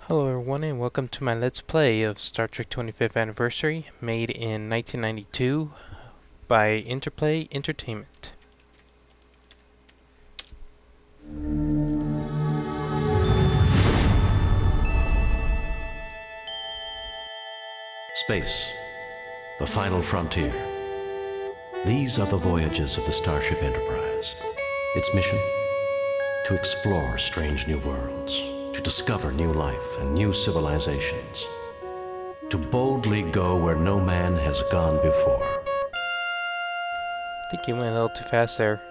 Hello everyone and welcome to my Let's Play of Star Trek 25th Anniversary, made in 1992 by Interplay Entertainment. Space, the final frontier. These are the voyages of the Starship Enterprise. Its mission? To explore strange new worlds, to discover new life and new civilizations, to boldly go where no man has gone before. I think you went a little too fast there.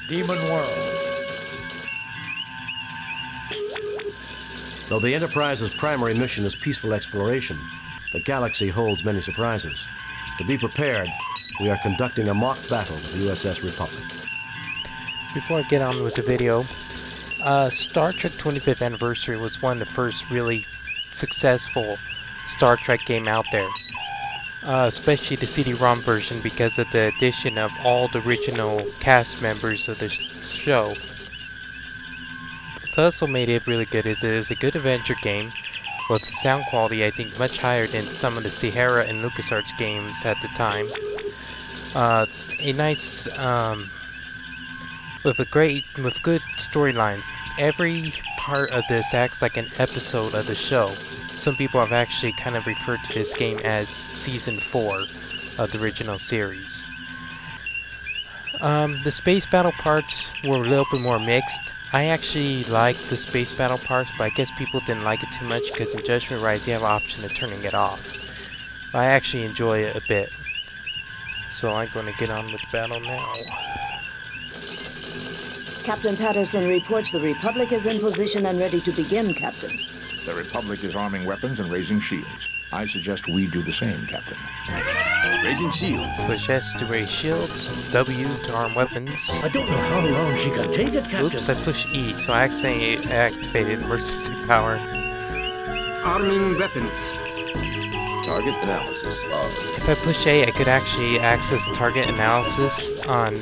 Demon World. Though the Enterprise's primary mission is peaceful exploration, the galaxy holds many surprises. To be prepared, we are conducting a mock battle with the USS Republic. Before I get on with the video, Star Trek 25th Anniversary was one of the first really successful Star Trek game out there. Especially the CD-ROM version because of the addition of all the original cast members of the show. What's also made it really good is it is a good adventure game with sound quality I think much higher than some of the Sierra and LucasArts games at the time. A nice, with good storylines. Every part of this acts like an episode of the show. Some people have actually kind of referred to this game as Season 4 of the original series. The space battle parts were a little bit more mixed. I actually liked the space battle parts, but I guess people didn't like it too much because in Judgment Rise you have an option of turning it off. But I actually enjoy it a bit. So I'm going to get on with the battle now. Captain Patterson reports the Republic is in position and ready to begin, Captain. The Republic is arming weapons and raising shields. I suggest we do the same, Captain. Raising shields. Push S to raise shields, W to arm weapons. I don't know how long she can take it, Captain. Oops, I pushed E, so I accidentally activated emergency power. Arming weapons. Target analysis of... If I push A, I could actually access target analysis on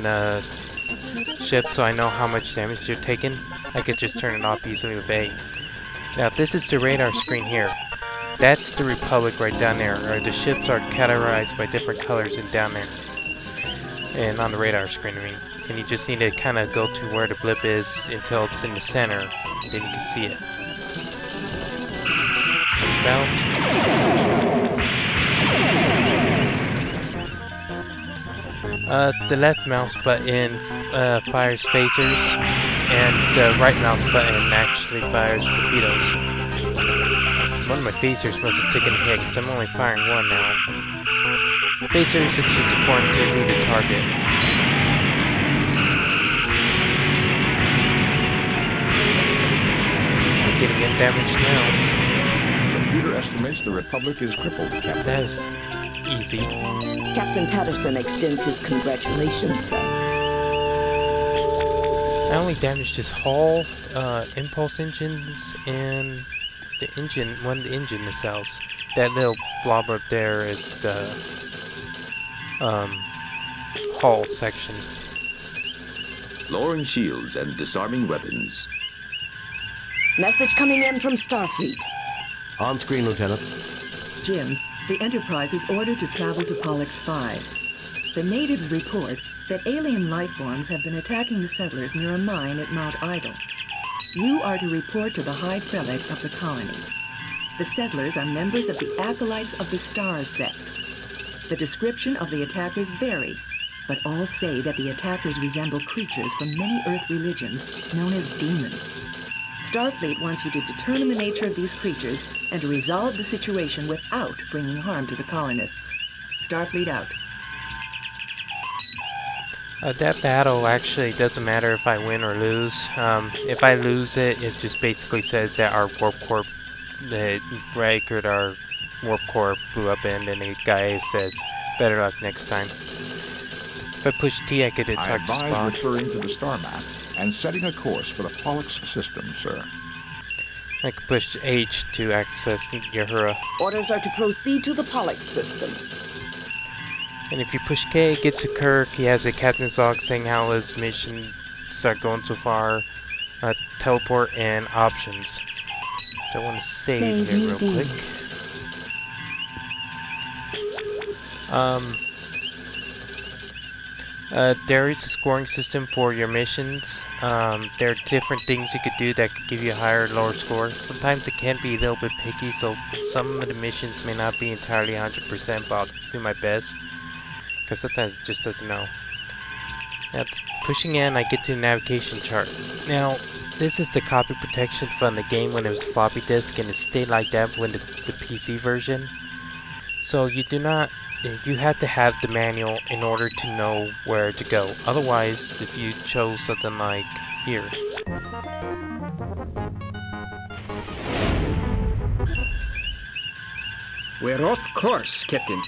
ships so I know how much damage they're taking. I could just turn it off easily with A. Now this is the radar screen here. That's the Republic right down there. Or the ships are categorized by different colors and down there. And on the radar screen, I mean. And you just need to kind of go to where the blip is until it's in the center. Then you can see it. The left mouse button fires phasers, and the right mouse button actually fires torpedoes. One of my phasers must have taken a hit because I'm only firing one now. Phasers, it's just according to who to target. I'm getting damaged now. The computer estimates the Republic is crippled, Captain. That is easy. Captain Patterson extends his congratulations, sir. I only damaged his hull, impulse engines, and the engine, one of the engine nacelles. That little blob up there is the hull section. Lowering shields and disarming weapons. Message coming in from Starfleet. On screen, Lieutenant. Jim, the Enterprise is ordered to travel to Pollux V. The natives report that alien life forms have been attacking the settlers near a mine at Mount Idle. You are to report to the High Prelate of the colony. The settlers are members of the Acolytes of the Stars sect. The description of the attackers vary, but all say that the attackers resemble creatures from many Earth religions known as demons. Starfleet wants you to determine the nature of these creatures and to resolve the situation without bringing harm to the colonists. Starfleet out. That battle actually doesn't matter if I win or lose. If I lose it, it just basically says that our warp core, the record our warp core blew up in, and the guy says, better luck next time. If I push T, I get to I talk to advise Spock. referring to the star map and setting a course for the Pollux system, sir. I can push H to access Uhura. Orders are to proceed to the Pollux system. And if you push K, it gets to Kirk. He has a captain's log saying how his mission start going so far. Teleport and options. So I want to save here real quick. There is a scoring system for your missions. There are different things you could do that could give you a higher or lower score. Sometimes it can be a little bit picky, so some of the missions may not be entirely 100%, but I'll do my best. Because sometimes it just doesn't know. Now, pushing in, I get to the navigation chart. Now, this is the copy protection from the game when it was floppy disk, and it stayed like that when the PC version. So you do not, you have to have the manual in order to know where to go. Otherwise, if you chose something like here. We're off course, Captain.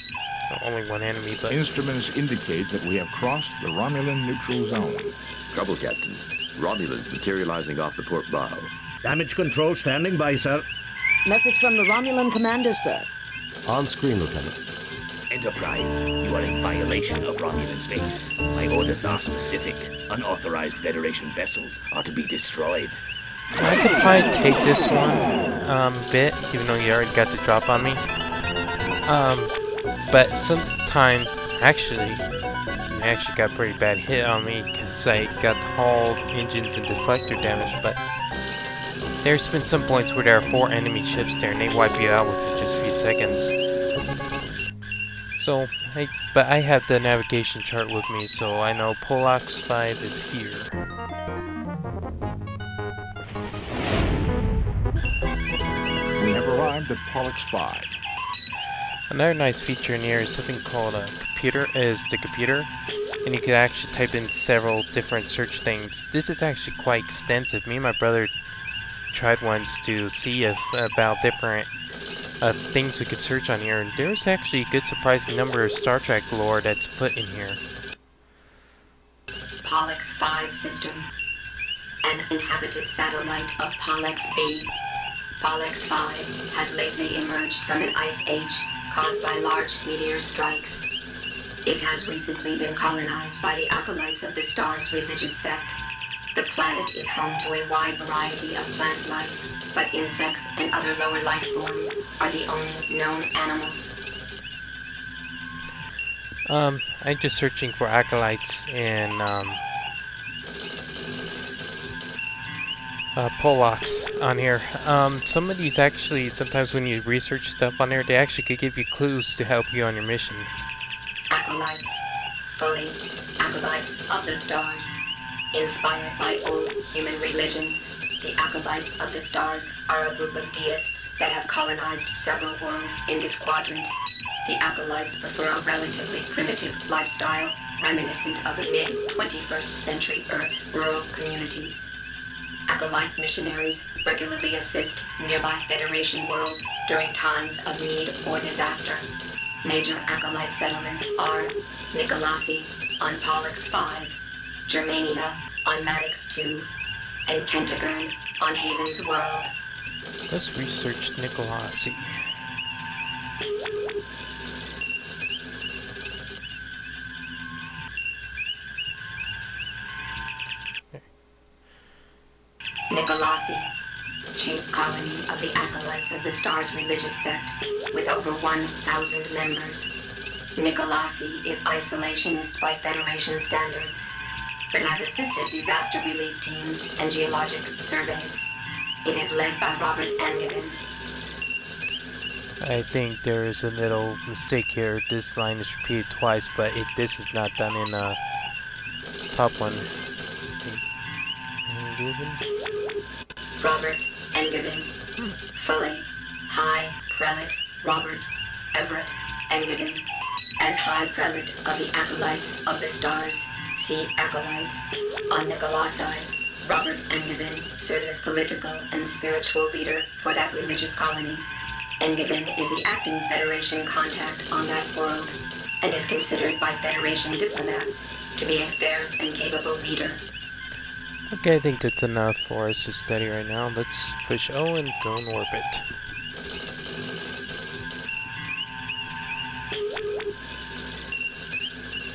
Only one enemy, but Instruments indicate that we have crossed the Romulan neutral zone. Trouble, Captain. Romulans materializing off the port bow. Damage control standing by, sir. Message from the Romulan commander, sir. On screen, Lieutenant. Enterprise, you are in violation of Romulan space. My orders are specific. Unauthorized Federation vessels are to be destroyed. I could probably take this one bit, even though you already got the drop on me. But sometime, actually, I actually got a pretty bad hit on me because I got hull, engines, and deflector damage. But there's been some points where there are 4 enemy ships there, and they wipe you out within just a few seconds. So, but I have the navigation chart with me, so I know Pollux V is here. We have arrived at Pollux V. Another nice feature in here is something called a computer, and you can actually type in several different search things. This is actually quite extensive. Me and my brother tried once to see if about different things we could search on here, and there's actually a good surprising number of Star Trek lore that's put in here. Pollux V system. An inhabited satellite of Pollux V. Pollux V has lately emerged from an ice age caused by large meteor strikes. It has recently been colonized by the acolytes of the star's religious sect. The planet is home to a wide variety of plant life, but insects and other lower life forms are the only known animals. I'm just searching for acolytes in Pollux on here. Some of these actually, sometimes when you research stuff on there, they actually could give you clues to help you on your mission. Acolytes. Fully acolytes of the stars. Inspired by old human religions, the acolytes of the stars are a group of deists that have colonized several worlds in this quadrant. The acolytes prefer a relatively primitive lifestyle, reminiscent of mid-21st century Earth rural communities. Acolyte missionaries regularly assist nearby Federation worlds during times of need or disaster. Major acolyte settlements are Nicolasi on Pollux V, Germania on Maddox II, and Kentigern on Haven's World. Let's research Nicolasi. Nicolasi, chief colony of the acolytes of the star's religious sect, with over 1,000 members. Nicolasi is isolationist by Federation standards, but has assisted disaster relief teams and geologic surveys. It is led by Robert Angevin. I think there is a little mistake here. This line is repeated twice, but this is not done in top one. Robert Engiven. Fully, High Prelate Robert Everett Engiven. As High Prelate of the Acolytes of the Stars, see Acolytes. On Nicolossi, Robert Engiven serves as political and spiritual leader for that religious colony. Engiven is the acting Federation contact on that world, and is considered by Federation diplomats to be a fair and capable leader. Okay, I think that's enough for us to study right now. Let's push O and go in orbit.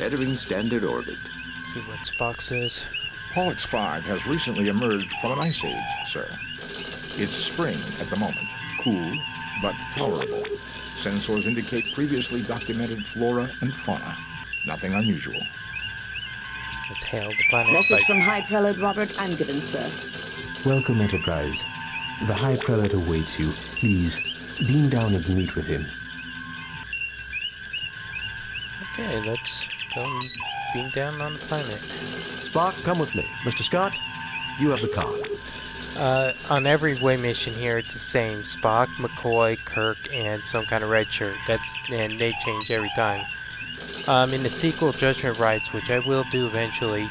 Entering standard orbit. See what Spock says. Pollux V has recently emerged from an ice age, sir. It's spring at the moment. Cool, but tolerable. Sensors indicate previously documented flora and fauna. Nothing unusual. Let's hail the planet. Message from High Prelate Robert Engiven, sir. Welcome, Enterprise. The High Prelate awaits you. Please, beam down and meet with him. Okay, let's go and beam down on the planet. Spock, come with me. Mr. Scott, you have the con. On every way mission here, it's the same. Spock, McCoy, Kirk, and some kind of red shirt. And they change every time. In the sequel, Judgment Rights, which I will do eventually,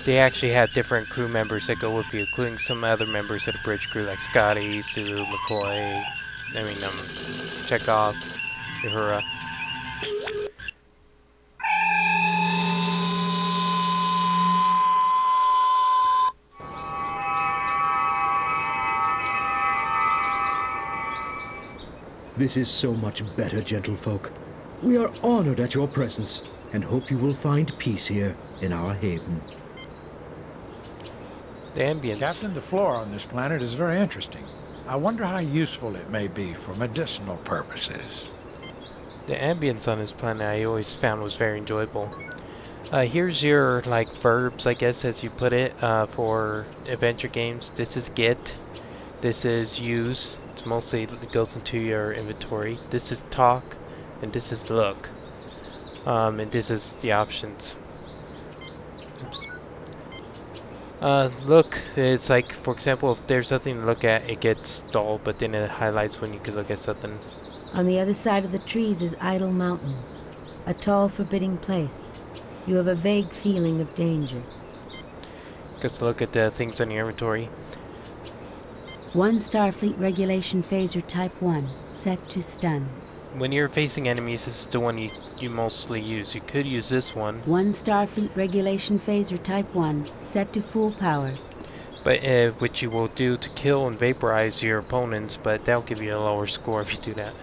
they actually have different crew members that go with you, including some other members of the bridge crew, like Scotty, Sulu, McCoy, Chekhov, Uhura. This is so much better, gentlefolk. We are honored at your presence, and hope you will find peace here in our haven. The ambience. Captain, the flora on this planet is very interesting. I wonder how useful it may be for medicinal purposes. The ambience on this planet I always found was very enjoyable. Here's your, like, verbs, I guess, as you put it, for adventure games. This is get. This is use. It's mostly, it goes into your inventory. This is talk. And this is look. And this is the options. Oops. Look, it's like, for example, if there's nothing to look at, it gets dull, but then it highlights when you can look at something. On the other side of the trees is Idle Mountain, a tall, forbidding place. You have a vague feeling of danger. Just look at the things on your inventory. 1 Starfleet Regulation Phaser Type 1, set to stun. When you're facing enemies, this is the one you mostly use. You could use this one. 1 Starfleet Regulation Phaser Type 1, set to full power. But which you will do to kill and vaporize your opponents, but that'll give you a lower score if you do that.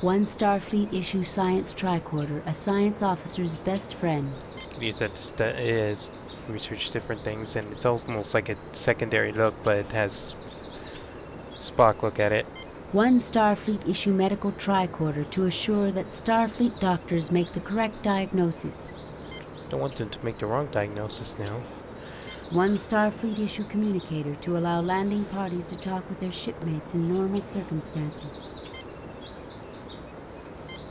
1 Starfleet Issue Science Tricorder, a science officer's best friend. You can use that to research different things, and it's almost like a secondary look, but it has Spock look at it. 1 Starfleet Issue Medical Tricorder to assure that Starfleet doctors make the correct diagnosis. Don't want them to make the wrong diagnosis now. 1 Starfleet Issue Communicator to allow landing parties to talk with their shipmates in normal circumstances.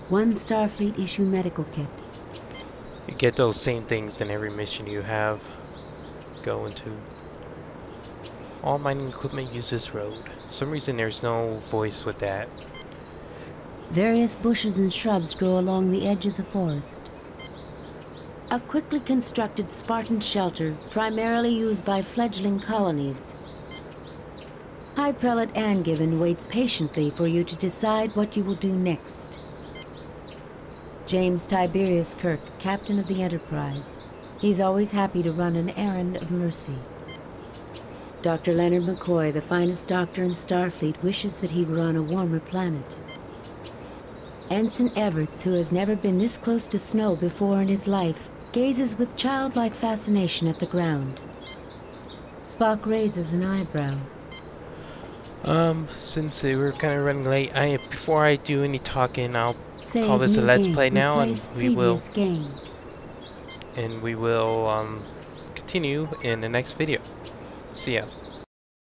1 Starfleet Issue Medical Kit. You get those same things in every mission you have go into. All mining equipment uses road. For some reason there's no voice with that. Various bushes and shrubs grow along the edge of the forest. A quickly constructed Spartan shelter, primarily used by fledgling colonies. High Prelate Engiven waits patiently for you to decide what you will do next. James Tiberius Kirk, Captain of the Enterprise. He's always happy to run an errand of mercy. Dr. Leonard McCoy, the finest doctor in Starfleet, wishes that he were on a warmer planet. Ensign Everts, who has never been this close to snow before in his life, gazes with childlike fascination at the ground. Spock raises an eyebrow. Since we're kind of running late, before I do any talking, I'll call this a Let's Play now, and we will continue in the next video. See ya.